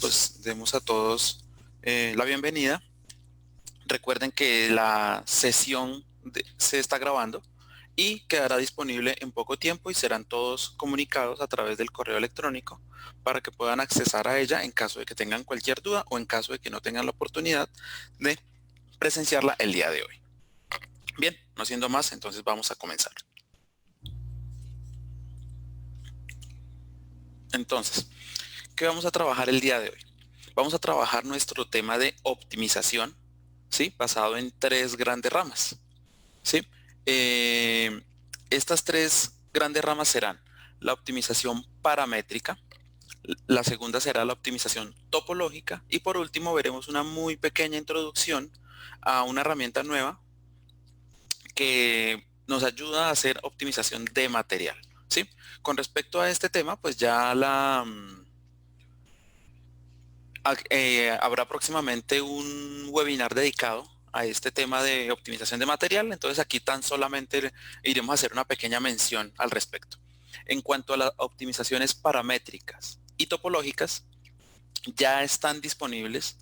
pues demos a todos la bienvenida. Recuerden que la sesión se está grabando y quedará disponible en poco tiempo y serán todos comunicados a través del correo electrónico para que puedan accesar a ella en caso de que tengan cualquier duda o en caso de que no tengan la oportunidad de presenciarla el día de hoy. Bien, no siendo más, entonces vamos a comenzar. Entonces, ¿qué vamos a trabajar el día de hoy? Vamos a trabajar nuestro tema de optimización, ¿sí? Basado en 3 grandes ramas, ¿sí? Estas 3 grandes ramas serán la optimización paramétrica, la segunda será la optimización topológica y por último veremos una muy pequeña introducción a una herramienta nueva que nos ayuda a hacer optimización de material, ¿sí? Con respecto a este tema, pues ya habrá próximamente un webinar dedicado a este tema de optimización de material, entonces aquí tan solamente iremos a hacer una pequeña mención al respecto. En cuanto a las optimizaciones paramétricas y topológicas, ya están disponibles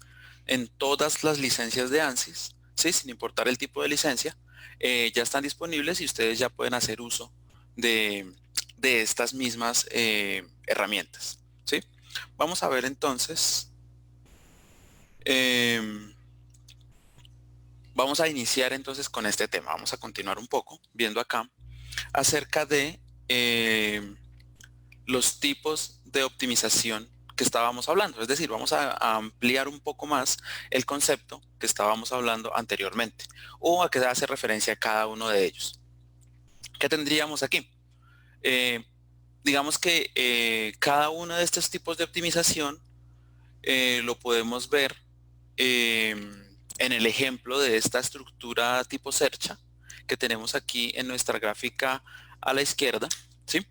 en todas las licencias de ANSYS, ¿sí? Sin importar el tipo de licencia, ya están disponibles y ustedes ya pueden hacer uso de estas mismas herramientas, ¿sí? Vamos a ver entonces. Vamos a iniciar entonces con este tema. Vamos a continuar un poco viendo acá acerca de los tipos de optimización que estábamos hablando. Es decir, vamos a ampliar un poco más el concepto que estábamos hablando anteriormente o a qué hace referencia a cada uno de ellos. ¿Qué tendríamos aquí? Digamos que cada uno de estos tipos de optimización lo podemos ver en el ejemplo de esta estructura tipo cercha que tenemos aquí en nuestra gráfica a la izquierda, ¿sí?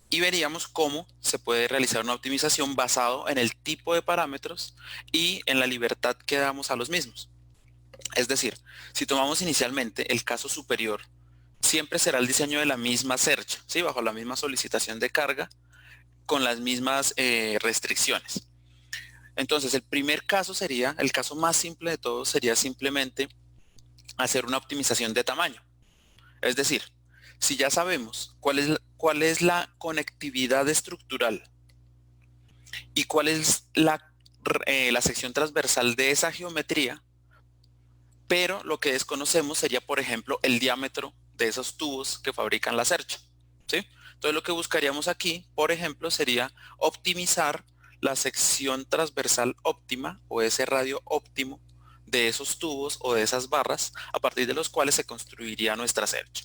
Y veríamos cómo se puede realizar una optimización basado en el tipo de parámetros y en la libertad que damos a los mismos. Es decir, si tomamos inicialmente el caso superior, siempre será el diseño de la misma cercha, ¿sí? Bajo la misma solicitación de carga, con las mismas restricciones. Entonces, el primer caso sería, el caso más simple de todos, sería simplemente hacer una optimización de tamaño. Es decir, si ya sabemos cuál es la conectividad estructural y cuál es la sección transversal de esa geometría, pero lo que desconocemos sería, por ejemplo, el diámetro de esos tubos que fabrican la cercha, ¿sí? Entonces, lo que buscaríamos aquí, por ejemplo, sería optimizar la sección transversal óptima o ese radio óptimo de esos tubos o de esas barras a partir de los cuales se construiría nuestra cercha.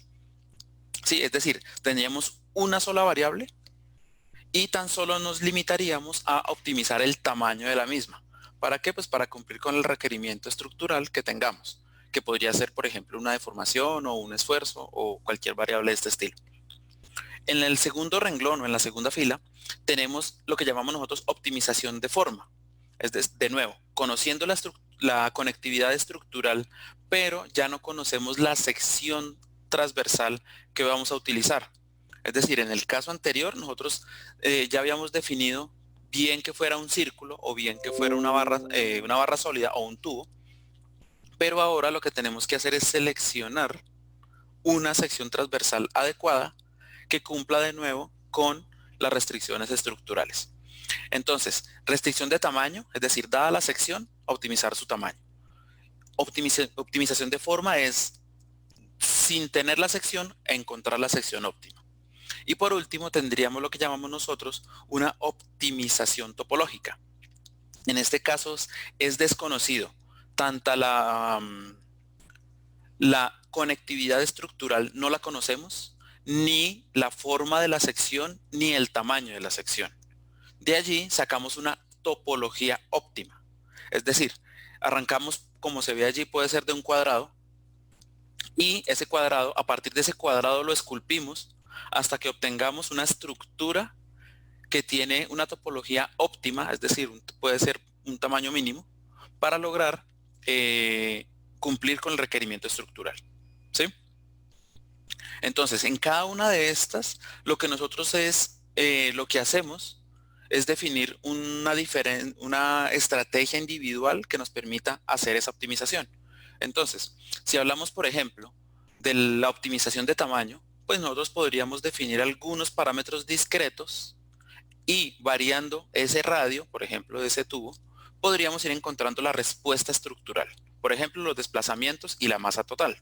Sí, es decir, tendríamos una sola variable y tan solo nos limitaríamos a optimizar el tamaño de la misma. ¿Para qué? Pues para cumplir con el requerimiento estructural que tengamos, que podría ser, por ejemplo, una deformación o un esfuerzo o cualquier variable de este estilo. En el segundo renglón o en la segunda fila tenemos lo que llamamos nosotros optimización de forma. Es de nuevo, conociendo la conectividad estructural, pero ya no conocemos la sección transversal que vamos a utilizar. Es decir, en el caso anterior nosotros ya habíamos definido bien que fuera un círculo o bien que fuera una barra sólida o un tubo, pero ahora lo que tenemos que hacer es seleccionar una sección transversal adecuada que cumpla de nuevo con las restricciones estructurales. Entonces, restricción de tamaño, es decir, dada la sección, optimizar su tamaño. Optimización de forma es, sin tener la sección, encontrar la sección óptima. Y por último, tendríamos lo que llamamos nosotros una optimización topológica. En este caso es desconocido tanta la conectividad estructural, no la conocemos, ni la forma de la sección, ni el tamaño de la sección. De allí sacamos una topología óptima. Es decir, arrancamos, como se ve allí, puede ser de un cuadrado, y ese cuadrado, a partir de ese cuadrado lo esculpimos hasta que obtengamos una estructura que tiene una topología óptima, es decir, puede ser un tamaño mínimo, para lograr cumplir con el requerimiento estructural, ¿sí? Entonces, en cada una de estas, lo que nosotros lo que hacemos es definir una estrategia individual que nos permita hacer esa optimización. Entonces, si hablamos, por ejemplo, de la optimización de tamaño, pues nosotros podríamos definir algunos parámetros discretos y variando ese radio, por ejemplo, de ese tubo, podríamos ir encontrando la respuesta estructural. Por ejemplo, los desplazamientos y la masa total.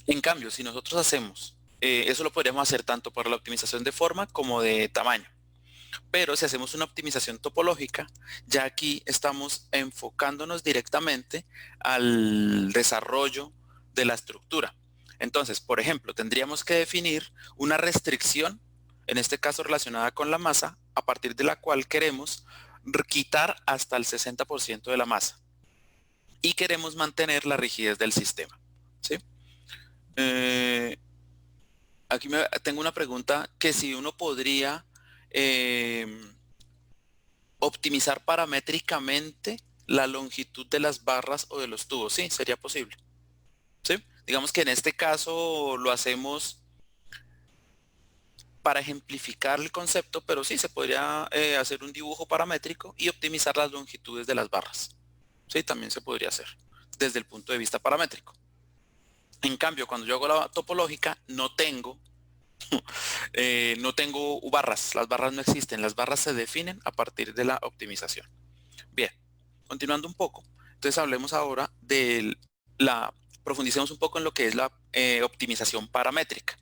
En cambio, si nosotros hacemos, eso lo podríamos hacer tanto para la optimización de forma como de tamaño. Pero si hacemos una optimización topológica, ya aquí estamos enfocándonos directamente al desarrollo de la estructura. Entonces, por ejemplo, tendríamos que definir una restricción, en este caso relacionada con la masa, a partir de la cual queremos quitar hasta el 60% de la masa y queremos mantener la rigidez del sistema. ¿Sí? Aquí tengo una pregunta que si uno podría optimizar paramétricamente la longitud de las barras o de los tubos. Sí, sería posible. ¿Sí? Digamos que en este caso lo hacemos para ejemplificar el concepto, pero sí se podría hacer un dibujo paramétrico y optimizar las longitudes de las barras. Sí, también se podría hacer desde el punto de vista paramétrico. En cambio, cuando yo hago la topológica, no tengo barras, las barras no existen, las barras se definen a partir de la optimización. Bien, continuando un poco, entonces hablemos ahora de profundicemos un poco en lo que es la optimización paramétrica.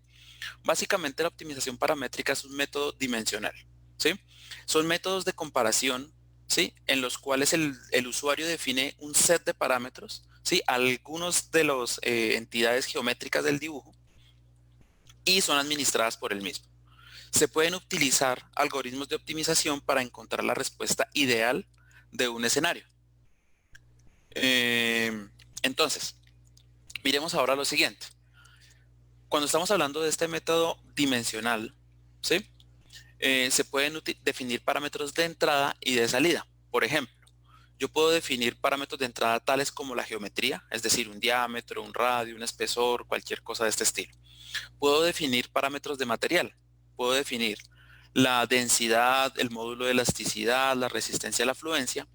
Básicamente la optimización paramétrica es un método dimensional, ¿sí? Son métodos de comparación, ¿sí? En los cuales el usuario define un set de parámetros, ¿sí? Algunos de las entidades geométricas del dibujo y son administradas por él mismo. Se pueden utilizar algoritmos de optimización para encontrar la respuesta ideal de un escenario. Entonces, miremos ahora lo siguiente. Cuando estamos hablando de este método dimensional, ¿sí? Se pueden definir parámetros de entrada y de salida. Por ejemplo, yo puedo definir parámetros de entrada tales como la geometría, es decir, un diámetro, un radio, un espesor, cualquier cosa de este estilo. Puedo definir parámetros de material. Puedo definir la densidad, el módulo de elasticidad, la resistencia a la fluencia,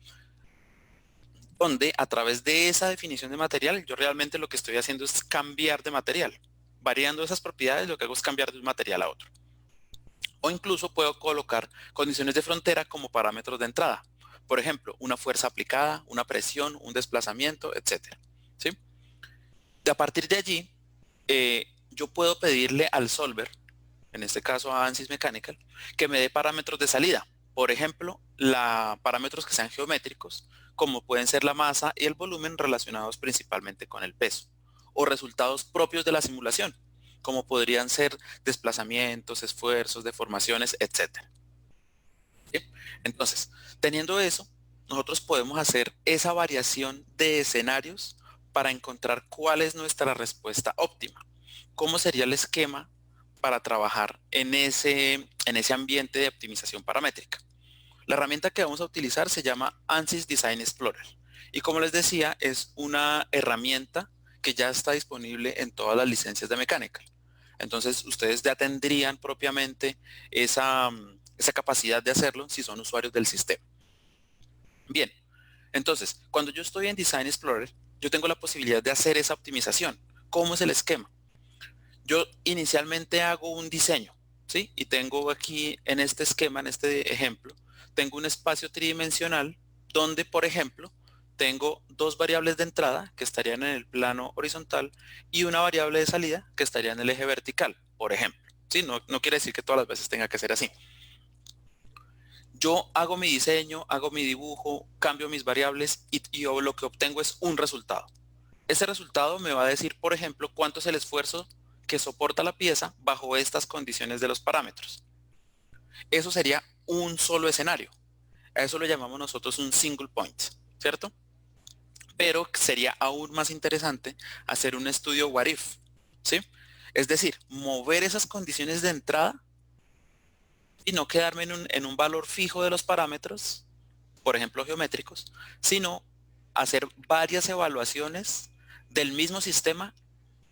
donde a través de esa definición de material, yo realmente lo que estoy haciendo es cambiar de material. Variando esas propiedades, lo que hago es cambiar de un material a otro. O incluso puedo colocar condiciones de frontera como parámetros de entrada. Por ejemplo, una fuerza aplicada, una presión, un desplazamiento, etc. ¿Sí? A partir de allí, yo puedo pedirle al solver, en este caso a ANSYS Mechanical, que me dé parámetros de salida. Por ejemplo, parámetros que sean geométricos, como pueden ser la masa y el volumen relacionados principalmente con el peso, o resultados propios de la simulación, como podrían ser desplazamientos, esfuerzos, deformaciones, etc. ¿Sí? Entonces, teniendo eso, nosotros podemos hacer esa variación de escenarios para encontrar cuál es nuestra respuesta óptima. ¿Cómo sería el esquema para trabajar en ese ambiente de optimización paramétrica? La herramienta que vamos a utilizar se llama ANSYS Design Explorer. Y como les decía, es una herramienta que ya está disponible en todas las licencias de Mechanical. Entonces, ustedes ya tendrían propiamente esa capacidad de hacerlo si son usuarios del sistema. Bien, entonces, cuando yo estoy en Design Explorer, yo tengo la posibilidad de hacer esa optimización. ¿Cómo es el esquema? Yo inicialmente hago un diseño, ¿sí? Y tengo aquí en este esquema, en este ejemplo, tengo un espacio tridimensional donde, por ejemplo, tengo dos variables de entrada que estarían en el plano horizontal y una variable de salida que estaría en el eje vertical, por ejemplo. ¿Sí? No quiere decir que todas las veces tenga que ser así. Yo hago mi diseño, hago mi dibujo, cambio mis variables y yo lo que obtengo es un resultado. Ese resultado me va a decir, por ejemplo, cuánto es el esfuerzo que soporta la pieza bajo estas condiciones de los parámetros. Eso sería un solo escenario. A eso lo llamamos nosotros un single point, ¿cierto? Pero sería aún más interesante hacer un estudio what if, ¿sí? Es decir, mover esas condiciones de entrada y no quedarme en un valor fijo de los parámetros, por ejemplo geométricos, sino hacer varias evaluaciones del mismo sistema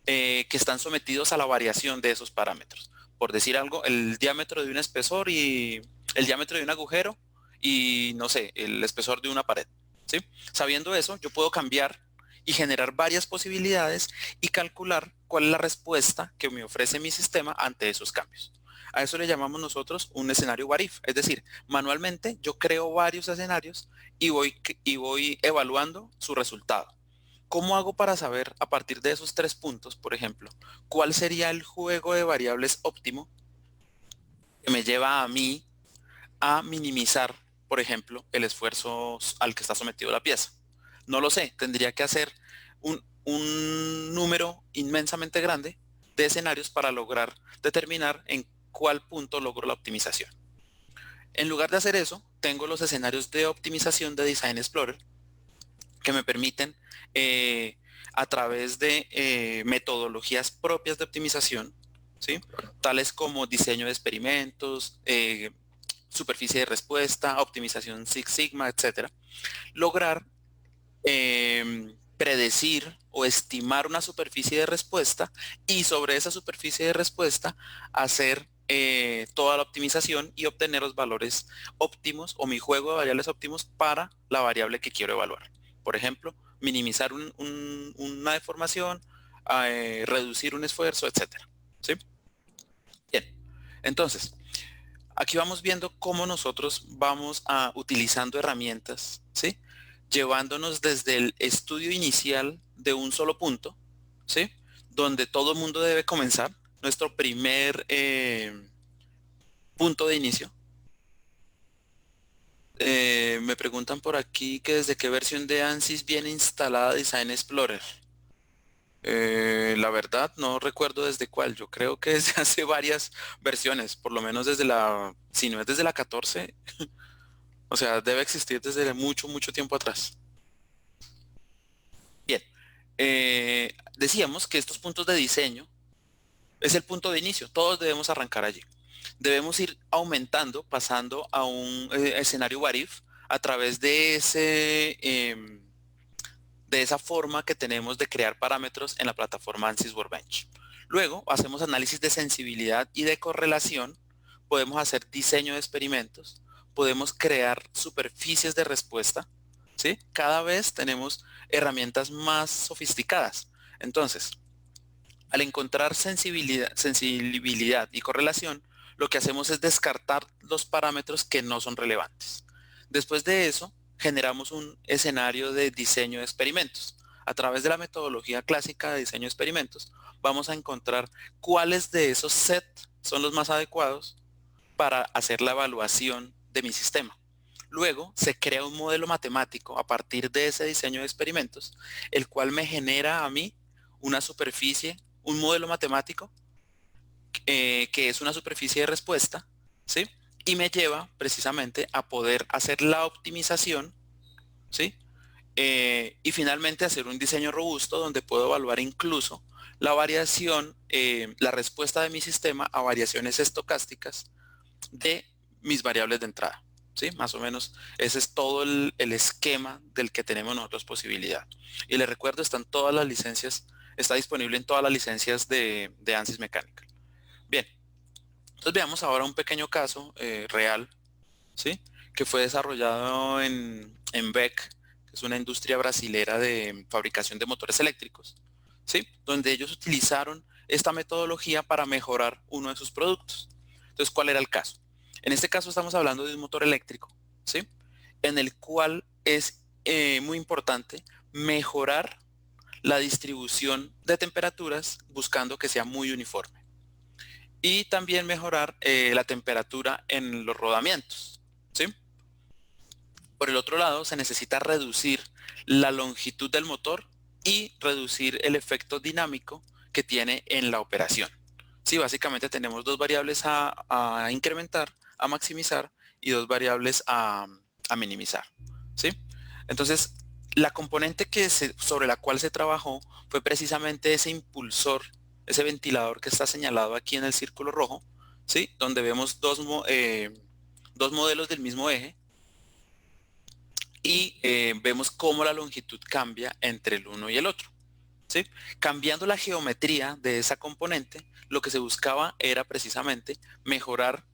que están sometidos a la variación de esos parámetros. Por decir algo, el diámetro de un espesor y el diámetro de un agujero y, no sé, el espesor de una pared, ¿sí? Sabiendo eso, yo puedo cambiar y generar varias posibilidades y calcular cuál es la respuesta que me ofrece mi sistema ante esos cambios. A eso le llamamos nosotros un escenario what if, es decir, manualmente yo creo varios escenarios y voy evaluando su resultado. ¿Cómo hago para saber a partir de esos 3 puntos, por ejemplo, cuál sería el juego de variables óptimo que me lleva a mí a minimizar, por ejemplo, el esfuerzo al que está sometido la pieza? No lo sé, tendría que hacer un número inmensamente grande de escenarios para lograr determinar en cuál punto logro la optimización. En lugar de hacer eso, tengo los escenarios de optimización de Design Explorer que me permiten, eh, a través de metodologías propias de optimización, ¿sí? Tales como diseño de experimentos, superficie de respuesta, optimización Six Sigma, etcétera, lograr predecir o estimar una superficie de respuesta y sobre esa superficie de respuesta hacer toda la optimización y obtener los valores óptimos o mi juego de variables óptimos para la variable que quiero evaluar. Por ejemplo, minimizar una deformación, reducir un esfuerzo, etcétera. ¿Sí? Bien. Entonces, aquí vamos viendo cómo nosotros vamos utilizando herramientas, ¿sí? Llevándonos desde el estudio inicial de un solo punto, ¿sí? Donde todo el mundo debe comenzar, nuestro primer punto de inicio. Me preguntan por aquí que desde qué versión de ANSYS viene instalada Design Explorer. La verdad no recuerdo desde cuál, yo creo que desde hace varias versiones, por lo menos desde si no es desde la 14. O sea, debe existir desde mucho, mucho tiempo atrás. Bien, decíamos que estos puntos de diseño es el punto de inicio. Todos debemos arrancar allí. Debemos ir aumentando, pasando a un escenario what if a través de esa forma que tenemos de crear parámetros en la plataforma ANSYS Workbench. Luego hacemos análisis de sensibilidad y de correlación. Podemos hacer diseño de experimentos. Podemos crear superficies de respuesta. ¿Sí? Cada vez tenemos herramientas más sofisticadas. Entonces, al encontrar sensibilidad y correlación, lo que hacemos es descartar los parámetros que no son relevantes. Después de eso, generamos un escenario de diseño de experimentos. A través de la metodología clásica de diseño de experimentos, vamos a encontrar cuáles de esos sets son los más adecuados para hacer la evaluación de mi sistema. Luego se crea un modelo matemático a partir de ese diseño de experimentos, el cual me genera a mí una superficie, un modelo matemático que es una superficie de respuesta, ¿sí? Y me lleva precisamente a poder hacer la optimización, ¿sí? Y finalmente hacer un diseño robusto donde puedo evaluar incluso la variación, la respuesta de mi sistema a variaciones estocásticas de mis variables de entrada. ¿Sí? Más o menos ese es todo el esquema del que tenemos nosotros posibilidad. Y les recuerdo, están todas las licencias, está disponible en todas las licencias de ANSYS Mechanical. Bien, entonces veamos ahora un pequeño caso real, ¿sí? Que fue desarrollado en BEC, que es una industria brasilera de fabricación de motores eléctricos, ¿sí? Donde ellos utilizaron esta metodología para mejorar uno de sus productos. Entonces, ¿cuál era el caso? En este caso estamos hablando de un motor eléctrico, ¿sí? En el cual es muy importante mejorar la distribución de temperaturas buscando que sea muy uniforme. Y también mejorar la temperatura en los rodamientos, ¿sí? Por el otro lado, se necesita reducir la longitud del motor y reducir el efecto dinámico que tiene en la operación. Sí, básicamente tenemos dos variables a incrementar, a maximizar y dos variables a minimizar. ¿Sí? Entonces, la componente sobre la cual se trabajó fue precisamente ese impulsor, ese ventilador que está señalado aquí en el círculo rojo, ¿sí? Donde vemos dos modelos del mismo eje y vemos cómo la longitud cambia entre el uno y el otro. ¿Sí? Cambiando la geometría de esa componente, lo que se buscaba era precisamente mejorar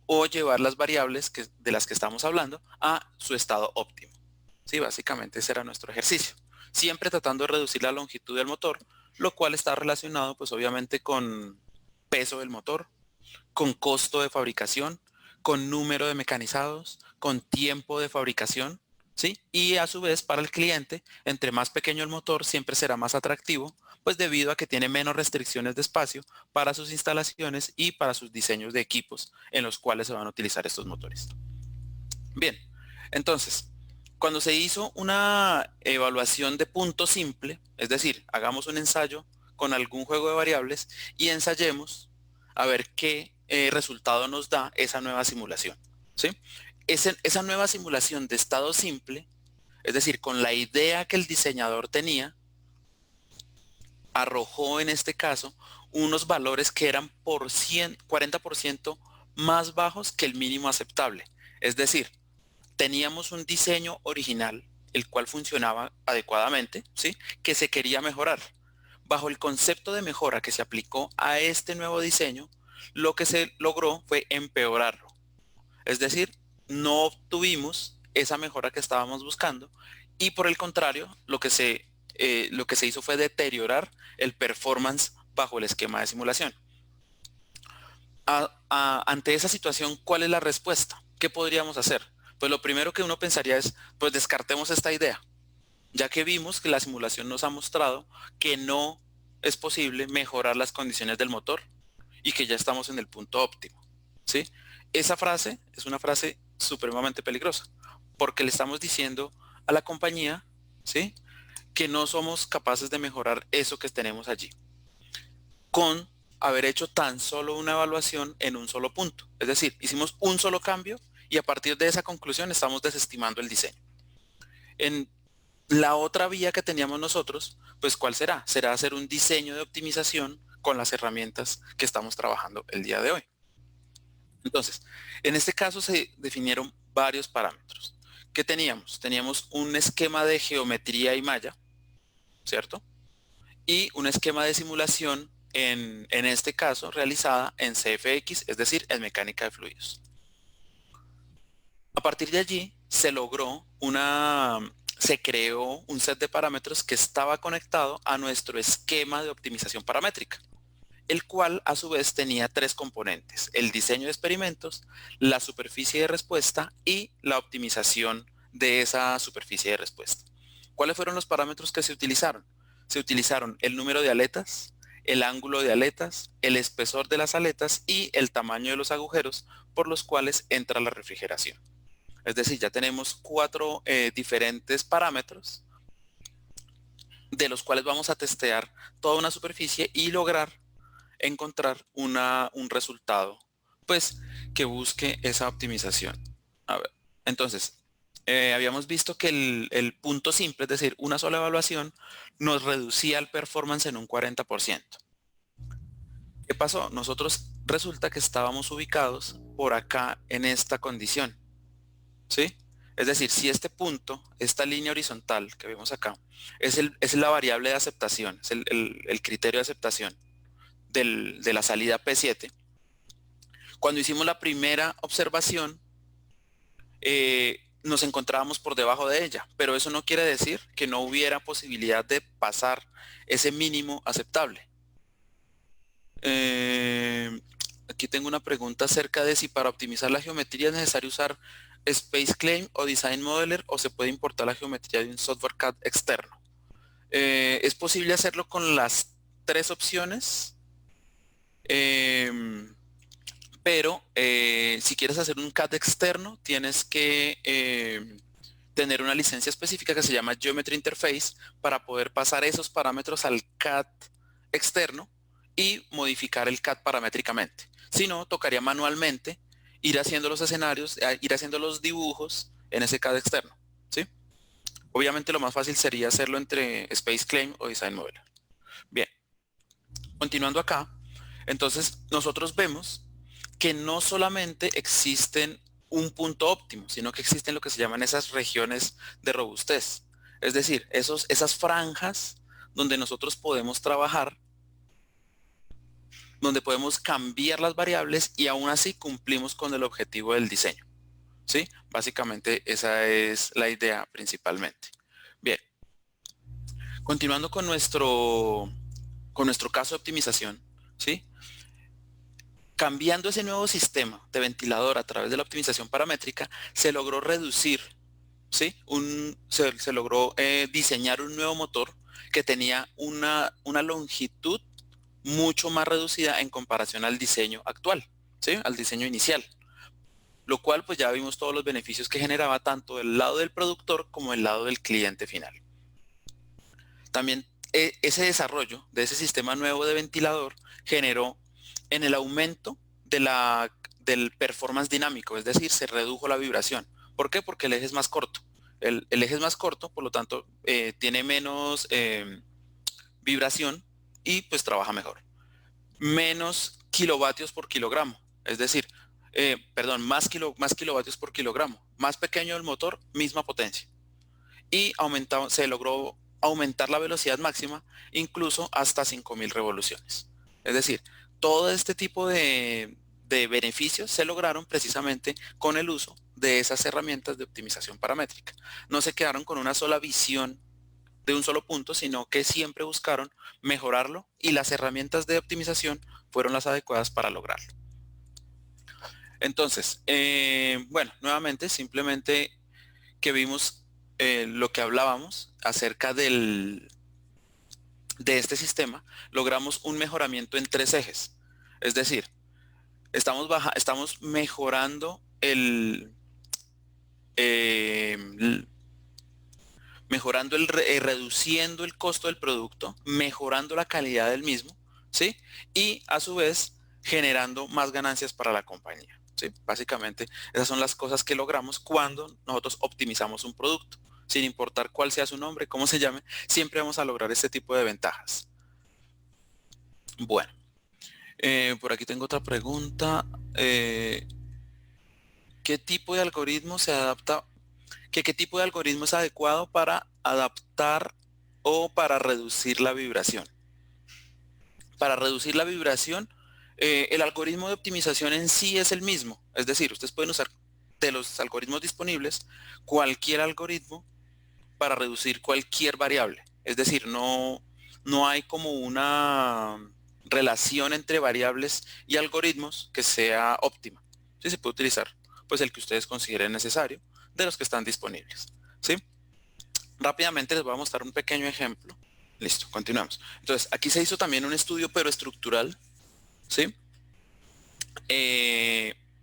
o llevar las variables de las que estamos hablando a su estado óptimo. Sí, básicamente ese era nuestro ejercicio. Siempre tratando de reducir la longitud del motor, lo cual está relacionado pues obviamente con peso del motor, con costo de fabricación, con número de mecanizados, con tiempo de fabricación, ¿sí? Y a su vez para el cliente, entre más pequeño el motor siempre será más atractivo, pues debido a que tiene menos restricciones de espacio para sus instalaciones y para sus diseños de equipos en los cuales se van a utilizar estos motores. Bien, entonces, cuando se hizo una evaluación de punto simple, es decir, hagamos un ensayo con algún juego de variables y ensayemos a ver qué resultado nos da esa nueva simulación, ¿sí? Esa nueva simulación de estado simple, es decir, con la idea que el diseñador tenía, arrojó en este caso unos valores que eran 40% más bajos que el mínimo aceptable. Es decir, teníamos un diseño original, el cual funcionaba adecuadamente, ¿sí? Que se quería mejorar. Bajo el concepto de mejora que se aplicó a este nuevo diseño, lo que se logró fue empeorarlo. Es decir, no obtuvimos esa mejora que estábamos buscando y por el contrario, lo que se hizo fue deteriorar el performance bajo el esquema de simulación. Ante esa situación, ¿cuál es la respuesta? ¿Qué podríamos hacer? Pues lo primero que uno pensaría es, pues descartemos esta idea, ya que vimos que la simulación nos ha mostrado que no es posible mejorar las condiciones del motor y que ya estamos en el punto óptimo, ¿sí? Esa frase es una frase supremamente peligrosa, porque le estamos diciendo a la compañía, ¿sí? Que no somos capaces de mejorar eso que tenemos allí, con haber hecho tan solo una evaluación en un solo punto. Es decir, hicimos un solo cambio y a partir de esa conclusión estamos desestimando el diseño. En la otra vía que teníamos nosotros, pues ¿cuál será? Será hacer un diseño de optimización con las herramientas que estamos trabajando el día de hoy. Entonces, en este caso se definieron varios parámetros. ¿Qué teníamos? Teníamos un esquema de geometría y malla, ¿cierto? Y un esquema de simulación, en este caso, realizada en CFX, es decir, en mecánica de fluidos. A partir de allí se creó un set de parámetros que estaba conectado a nuestro esquema de optimización paramétrica, el cual a su vez tenía tres componentes: el diseño de experimentos, la superficie de respuesta y la optimización de esa superficie de respuesta. ¿Cuáles fueron los parámetros que se utilizaron? Se utilizaron el número de aletas, el ángulo de aletas, el espesor de las aletas y el tamaño de los agujeros por los cuales entra la refrigeración. Es decir, ya tenemos cuatro diferentes parámetros de los cuales vamos a testear toda una superficie y lograr encontrar un resultado, pues, que busque esa optimización. A ver, entonces, habíamos visto que el punto simple, es decir, una sola evaluación, nos reducía el performance en un 40%. ¿Qué pasó? Nosotros resulta que estábamos ubicados por acá en esta condición, ¿sí? Es decir, si este punto, esta línea horizontal que vemos acá, es la variable de aceptación, es el criterio de aceptación de la salida P7, cuando hicimos la primera observación, nos encontrábamos por debajo de ella, pero eso no quiere decir que no hubiera posibilidad de pasar ese mínimo aceptable. Aquí tengo una pregunta acerca de si para optimizar la geometría es necesario usar Space Claim o Design Modeler o se puede importar la geometría de un software CAD externo. Es posible hacerlo con las tres opciones, pero si quieres hacer un CAD externo tienes que tener una licencia específica que se llama Geometry Interface para poder pasar esos parámetros al CAD externo y modificar el CAD paramétricamente. Si no, tocaría manualmente ir haciendo los escenarios, ir haciendo los dibujos en ese CAD externo, ¿sí? Obviamente lo más fácil sería hacerlo entre Space Claim o Design Modeler. Bien, continuando acá, entonces nosotros vemos que no solamente existen un punto óptimo, sino que existen lo que se llaman esas regiones de robustez. Es decir, esas franjas donde nosotros podemos trabajar donde podemos cambiar las variables y aún así cumplimos con el objetivo del diseño. ¿Sí? Básicamente esa es la idea principalmente. Bien, continuando con nuestro caso de optimización, ¿sí? Cambiando ese nuevo sistema de ventilador a través de la optimización paramétrica, se logró reducir, ¿sí? Se logró diseñar un nuevo motor que tenía una longitud mucho más reducida en comparación al diseño actual, ¿sí? Al diseño inicial. Lo cual pues ya vimos todos los beneficios que generaba tanto del lado del productor como del lado del cliente final. También ese desarrollo de ese sistema nuevo de ventilador generó en el aumento del performance dinámico, es decir, se redujo la vibración. ¿Por qué? Porque el eje es más corto. El eje es más corto, por lo tanto, tiene menos vibración y pues trabaja mejor. Menos kilovatios por kilogramo, es decir, perdón, más kilovatios por kilogramo. Más pequeño el motor, misma potencia. Y se logró aumentar la velocidad máxima incluso hasta 5.000 revoluciones. Es decir, todo este tipo de beneficios se lograron precisamente con el uso de esas herramientas de optimización paramétrica. No se quedaron con una sola visión de un solo punto, sino que siempre buscaron mejorarlo y las herramientas de optimización fueron las adecuadas para lograrlo. Entonces, bueno, nuevamente, simplemente que vimos lo que hablábamos acerca de este sistema, logramos un mejoramiento en 3 ejes. Es decir, estamos mejorando eh, reduciendo el costo del producto, mejorando la calidad del mismo, ¿sí? Y a su vez generando más ganancias para la compañía, ¿sí? Básicamente esas son las cosas que logramos cuando nosotros optimizamos un producto. Sin importar cuál sea su nombre, cómo se llame, siempre vamos a lograr este tipo de ventajas. Bueno, por aquí tengo otra pregunta. ¿Qué tipo de algoritmo se adapta qué tipo de algoritmo es adecuado para adaptar o para reducir la vibración? Para reducir la vibración, el algoritmo de optimización en sí es el mismo. Es decir, ustedes pueden usar de los algoritmos disponibles cualquier algoritmo para reducir cualquier variable. Es decir, no hay como una relación entre variables y algoritmos que sea óptima. Sí, se puede utilizar pues el que ustedes consideren necesario de los que están disponibles. ¿Sí? Rápidamente les voy a mostrar un pequeño ejemplo. Listo, continuamos. Entonces, aquí se hizo también un estudio pero estructural, ¿sí?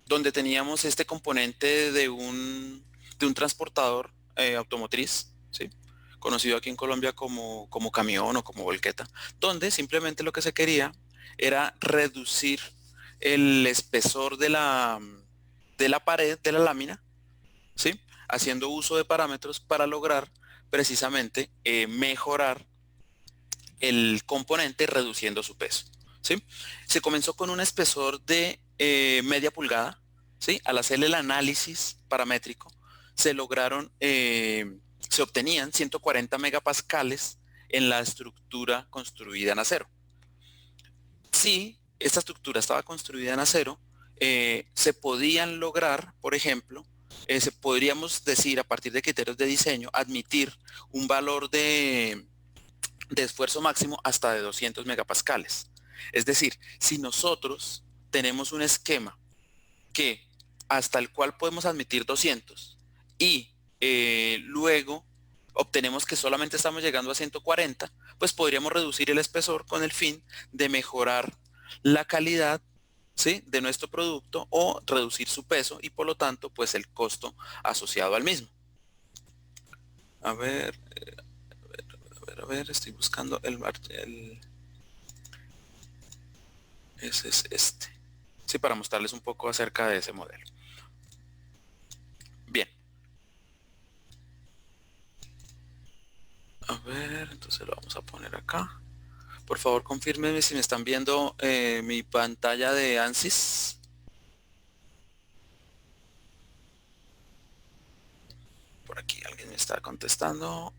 Donde teníamos este componente de un transportador automotriz, ¿sí? Conocido aquí en Colombia como camión o como volqueta, donde simplemente lo que se quería era reducir el espesor de la pared de la lámina, ¿sí? Haciendo uso de parámetros para lograr precisamente mejorar el componente reduciendo su peso, ¿sí? Se comenzó con un espesor de media pulgada, ¿sí? Al hacer el análisis paramétrico, se obtenían 140 megapascales en la estructura construida en acero. Si esta estructura estaba construida en acero, se podían lograr, por ejemplo, podríamos decir a partir de criterios de diseño, admitir un valor de esfuerzo máximo hasta de 200 megapascales. Es decir, si nosotros tenemos un esquema que hasta el cual podemos admitir 200 y luego obtenemos que solamente estamos llegando a 140, pues podríamos reducir el espesor con el fin de mejorar la calidad, ¿sí?, de nuestro producto o reducir su peso y por lo tanto pues el costo asociado al mismo. A ver, estoy buscando ese es este. Sí, para mostrarles un poco acerca de ese modelo. Bien. A ver, entonces lo vamos a poner acá. Por favor, confírmenme si me están viendo mi pantalla de ANSYS. Por aquí alguien me está contestando.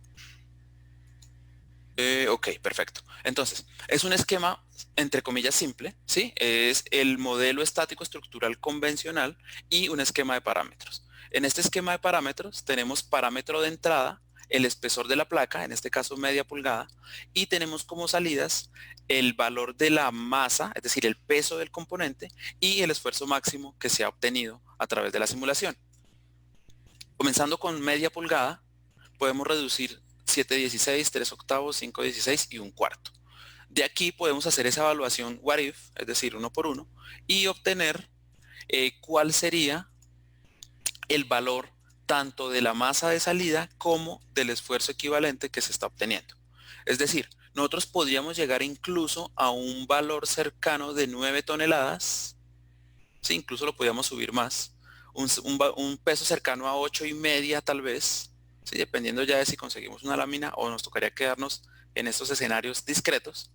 Ok, perfecto. Entonces, es un esquema entre comillas, simple, ¿sí? Es el modelo estático estructural convencional y un esquema de parámetros. En este esquema de parámetros tenemos parámetro de entrada, el espesor de la placa, en este caso media pulgada, y tenemos como salidas el valor de la masa, es decir, el peso del componente y el esfuerzo máximo que se ha obtenido a través de la simulación. Comenzando con media pulgada, podemos reducir 7/16, 3/8, 5/16 y 1/4. De aquí podemos hacer esa evaluación what if, es decir, uno por uno, y obtener cuál sería el valor tanto de la masa de salida como del esfuerzo equivalente que se está obteniendo. Es decir, nosotros podríamos llegar incluso a un valor cercano de 9 toneladas, sí, incluso lo podríamos subir más, un peso cercano a 8,5 tal vez, sí, dependiendo ya de si conseguimos una lámina o nos tocaría quedarnos en estos escenarios discretos.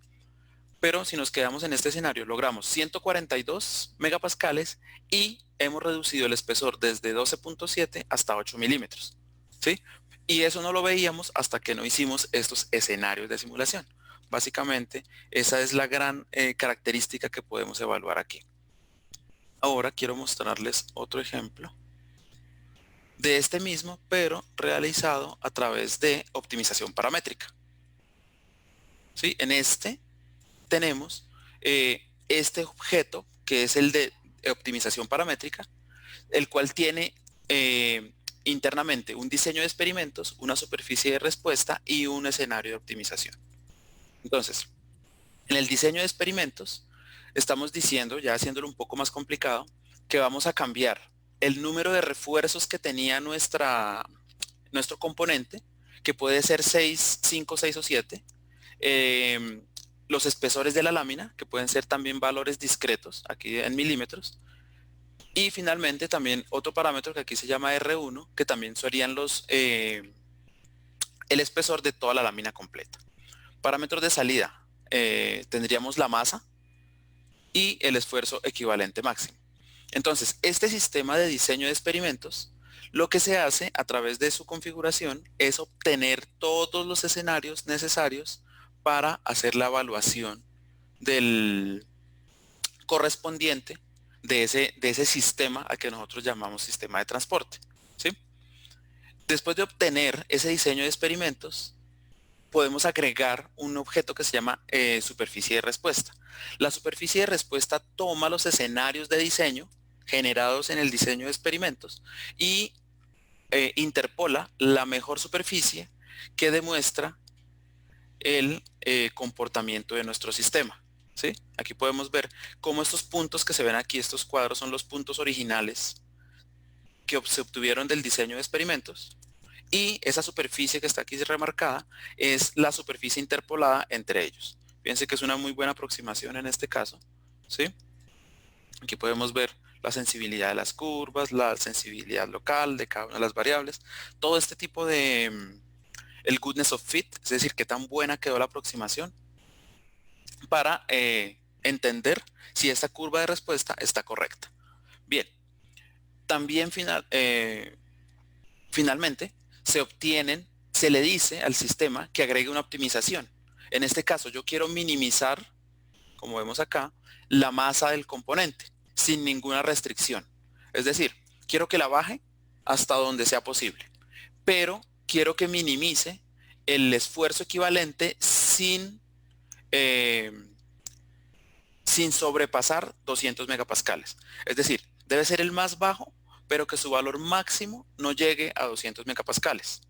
Pero si nos quedamos en este escenario, logramos 142 megapascales y hemos reducido el espesor desde 12,7 hasta 8 milímetros, ¿sí? Y eso no lo veíamos hasta que no hicimos estos escenarios de simulación. Básicamente, esa es la gran característica que podemos evaluar aquí. Ahora quiero mostrarles otro ejemplo de este mismo, pero realizado a través de optimización paramétrica, ¿sí? En este tenemos este objeto que es el de optimización paramétrica, el cual tiene internamente un diseño de experimentos, una superficie de respuesta y un escenario de optimización. Entonces, en el diseño de experimentos, estamos diciendo, ya haciéndolo un poco más complicado, que vamos a cambiar el número de refuerzos que tenía nuestro componente, que puede ser 6, 5, 6 o 7, los espesores de la lámina, que pueden ser también valores discretos, aquí en milímetros, y finalmente también otro parámetro que aquí se llama R1, que también serían el espesor de toda la lámina completa. Parámetros de salida, tendríamos la masa y el esfuerzo equivalente máximo. Entonces, este sistema de diseño de experimentos, lo que se hace a través de su configuración es obtener todos los escenarios necesarios para hacer la evaluación del correspondiente de ese sistema a que nosotros llamamos sistema de transporte, ¿sí? Después de obtener ese diseño de experimentos, podemos agregar un objeto que se llama superficie de respuesta. La superficie de respuesta toma los escenarios de diseño generados en el diseño de experimentos y interpola la mejor superficie que demuestra el comportamiento de nuestro sistema, ¿sí? Aquí podemos ver cómo estos puntos que se ven aquí, estos cuadros, son los puntos originales que se obtuvieron del diseño de experimentos. Y esa superficie que está aquí remarcada es la superficie interpolada entre ellos. Fíjense que es una muy buena aproximación en este caso, ¿sí? Aquí podemos ver la sensibilidad de las curvas, la sensibilidad local de cada una de las variables, todo este tipo de el goodness of fit, es decir, qué tan buena quedó la aproximación para entender si esta curva de respuesta está correcta. Bien, también finalmente se le dice al sistema que agregue una optimización. En este caso, yo quiero minimizar, como vemos acá, la masa del componente sin ninguna restricción. Es decir, quiero que la baje hasta donde sea posible, pero quiero que minimice el esfuerzo equivalente eh, sin sobrepasar 200 megapascales. Es decir, debe ser el más bajo, pero que su valor máximo no llegue a 200 megapascales.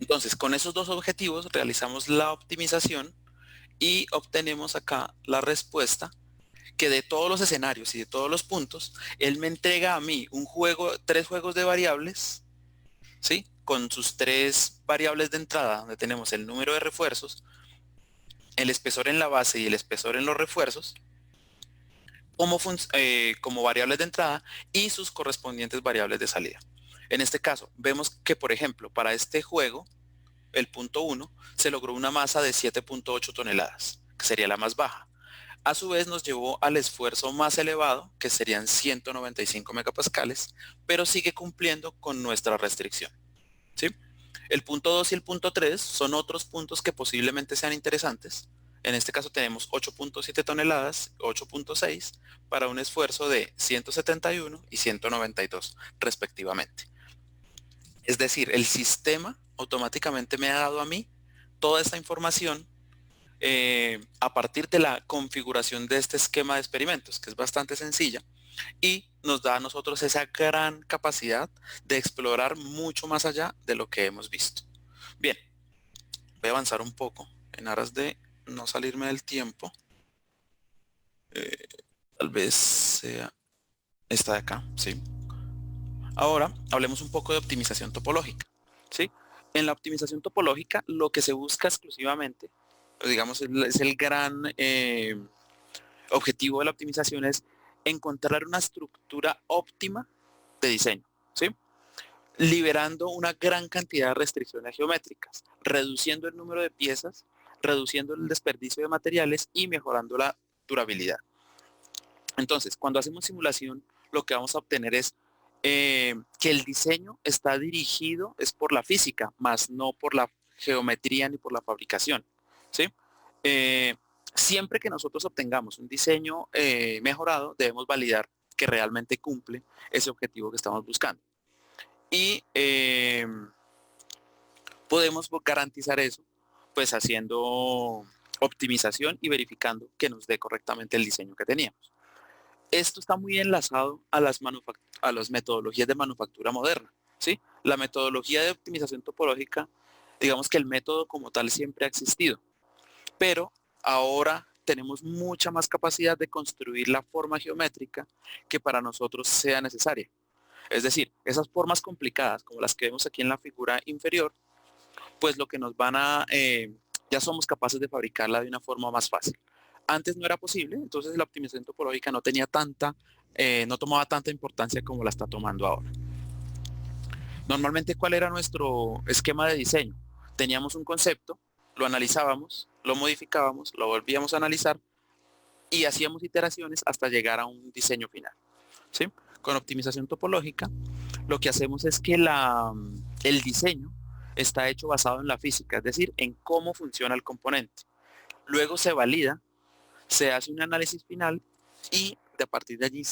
Entonces, con esos dos objetivos realizamos la optimización y obtenemos acá la respuesta que de todos los escenarios y de todos los puntos, él me entrega a mí tres juegos de variables, ¿sí? Con sus tres variables de entrada, donde tenemos el número de refuerzos, el espesor en la base y el espesor en los refuerzos, como variables de entrada y sus correspondientes variables de salida. En este caso, vemos que, por ejemplo, para este juego, el punto 1, se logró una masa de 7,8 toneladas, que sería la más baja. A su vez nos llevó al esfuerzo más elevado, que serían 195 megapascales, pero sigue cumpliendo con nuestra restricción, ¿sí? El punto 2 y el punto 3 son otros puntos que posiblemente sean interesantes, En este caso tenemos 8.7 toneladas, 8.6, para un esfuerzo de 171 y 192 respectivamente. Es decir, el sistema automáticamente me ha dado a mí toda esta información a partir de la configuración de este esquema de experimentos, que es bastante sencilla, y nos da a nosotros esa gran capacidad de explorar mucho más allá de lo que hemos visto. Bien, voy a avanzar un poco en aras de no salirme del tiempo. Tal vez sea esta de acá, ¿sí? Ahora hablemos un poco de optimización topológica, ¿sí? En la optimización topológica lo que se busca exclusivamente, pues, digamos, es el gran objetivo de la optimización es encontrar una estructura óptima de diseño, ¿sí? Liberando una gran cantidad de restricciones geométricas, reduciendo el número de piezas, reduciendo el desperdicio de materiales y mejorando la durabilidad. Entonces, cuando hacemos simulación, lo que vamos a obtener es que el diseño está dirigido es por la física, más no por la geometría ni por la fabricación, ¿sí? Eh, Siempre que nosotros obtengamos un diseño mejorado, debemos validar que realmente cumple ese objetivo que estamos buscando. Y podemos garantizar eso, pues haciendo optimización y verificando que nos dé correctamente el diseño que teníamos. Esto está muy enlazado a las metodologías de manufactura moderna, ¿sí? La metodología de optimización topológica, digamos que el método como tal siempre ha existido, pero ahora tenemos mucha más capacidad de construir la forma geométrica que para nosotros sea necesaria. Es decir, esas formas complicadas, como las que vemos aquí en la figura inferior, pues lo que nos van a, ya somos capaces de fabricarla de una forma más fácil. Antes no era posible, entonces la optimización topológica no tenía no tomaba tanta importancia como la está tomando ahora. Normalmente, ¿cuál era nuestro esquema de diseño? Teníamos un concepto, lo analizábamos, lo modificábamos, lo volvíamos a analizar y hacíamos iteraciones hasta llegar a un diseño final, ¿sí? Con optimización topológica, lo que hacemos es que el diseño está hecho basado en la física, es decir, en cómo funciona el componente. Luego se valida, se hace un análisis final y de a partir de allí